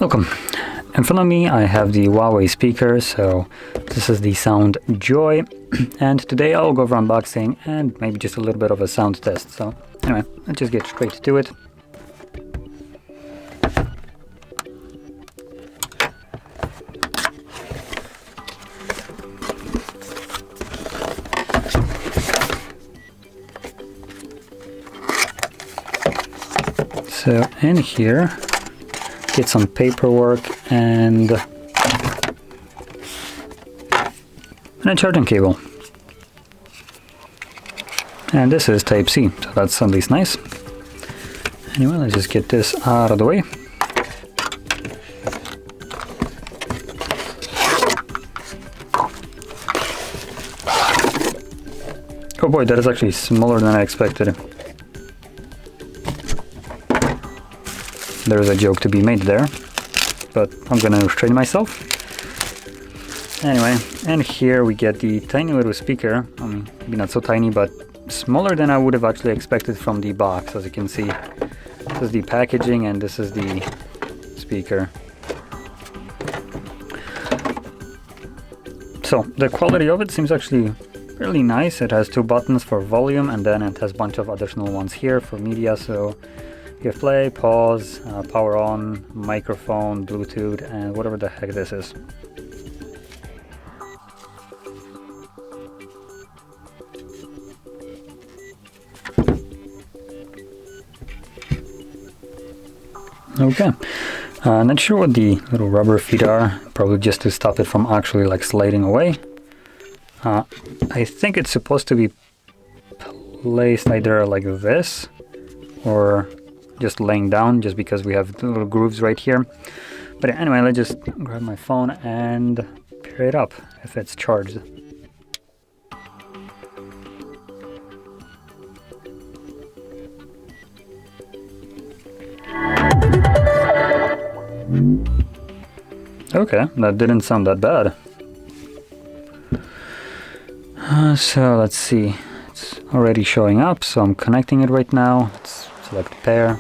Welcome. In front of me I have the Huawei speaker, so this is the Sound Joy, and today I'll go over unboxing and maybe just a little bit of a sound test. So anyway, let's just get straight to it. So in here, get some paperwork and a charging cable. And this is Type-C, so that's at least nice. Anyway, let's just get this out of the way. Oh boy, that is actually smaller than I expected. There's a joke to be made there, but I'm gonna restrain myself. Anyway, and here we get the tiny little speaker. I mean, maybe not so tiny, but smaller than I would have actually expected from the box. As you can see, this is the packaging and this is the speaker. So the quality of it seems actually really nice. It has two buttons for volume, and then it has a bunch of additional ones here for media. So you have play, pause, power on, microphone, Bluetooth, and whatever the heck this is. Okay, not sure what the little rubber feet are, probably just to stop it from actually like sliding away. I think it's supposed to be placed either like this or just laying down, just because we have the little grooves right here. But anyway, let's just grab my phone and pair it up if it's charged. Okay, that didn't sound that bad. So let's see, it's already showing up, so I'm connecting it right now. Let's select pair.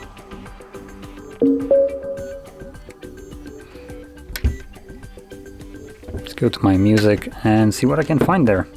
Let's go to my music and see what I can find there.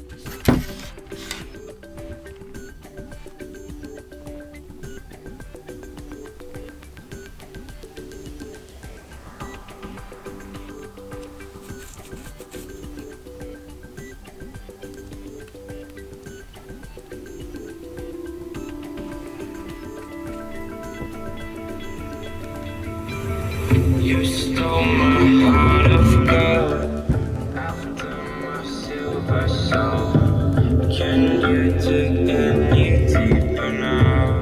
You stole my heart of gold after my silver soul. Can you dig any deeper now?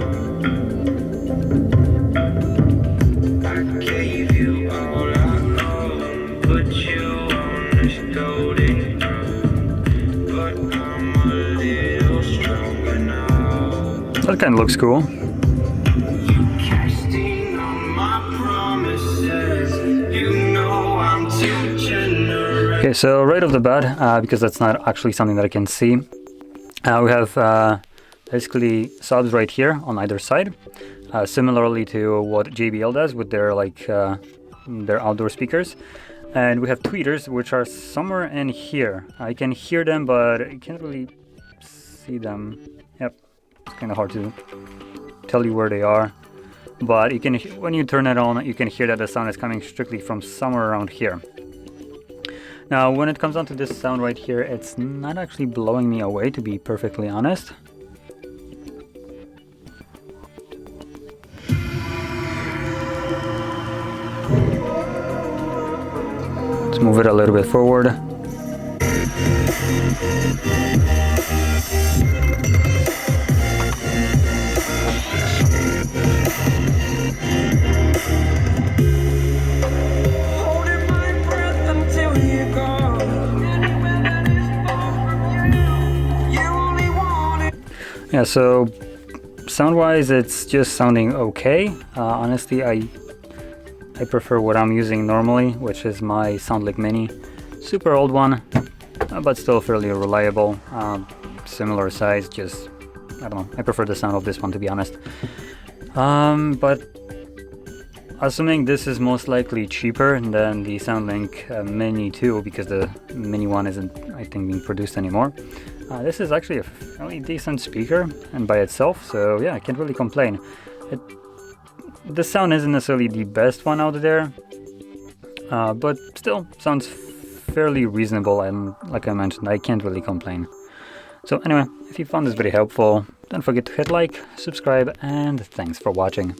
I gave you all I own, put you on this golden throne, but I'm a little stronger now. That kind of looks cool. Okay, so right off the bat, because that's not actually something that I can see, we have basically subs right here on either side, similarly to what JBL does with their their outdoor speakers. And we have tweeters, which are somewhere in here. I can hear them, but I can't really see them. Yep, it's kind of hard to tell you where they are. But you can, when you turn it on, you can hear that the sound is coming strictly from somewhere around here. Now, when it comes down to this sound right here, it's not actually blowing me away, to be perfectly honest. Let's move it a little bit forward. Yeah, so sound-wise, it's just sounding okay. Honestly, I prefer what I'm using normally, which is my SoundLink Mini. Super old one, but still fairly reliable. Similar size, just, I don't know, I prefer the sound of this one, to be honest. But assuming this is most likely cheaper than the SoundLink Mini 2, because the Mini 1 isn't, I think, being produced anymore. This is actually a fairly decent speaker and by itself, so yeah, I can't really complain. The sound isn't necessarily the best one out there, but still sounds fairly reasonable, and like I mentioned, I can't really complain. So anyway, if you found this video helpful, don't forget to hit like, subscribe, and thanks for watching.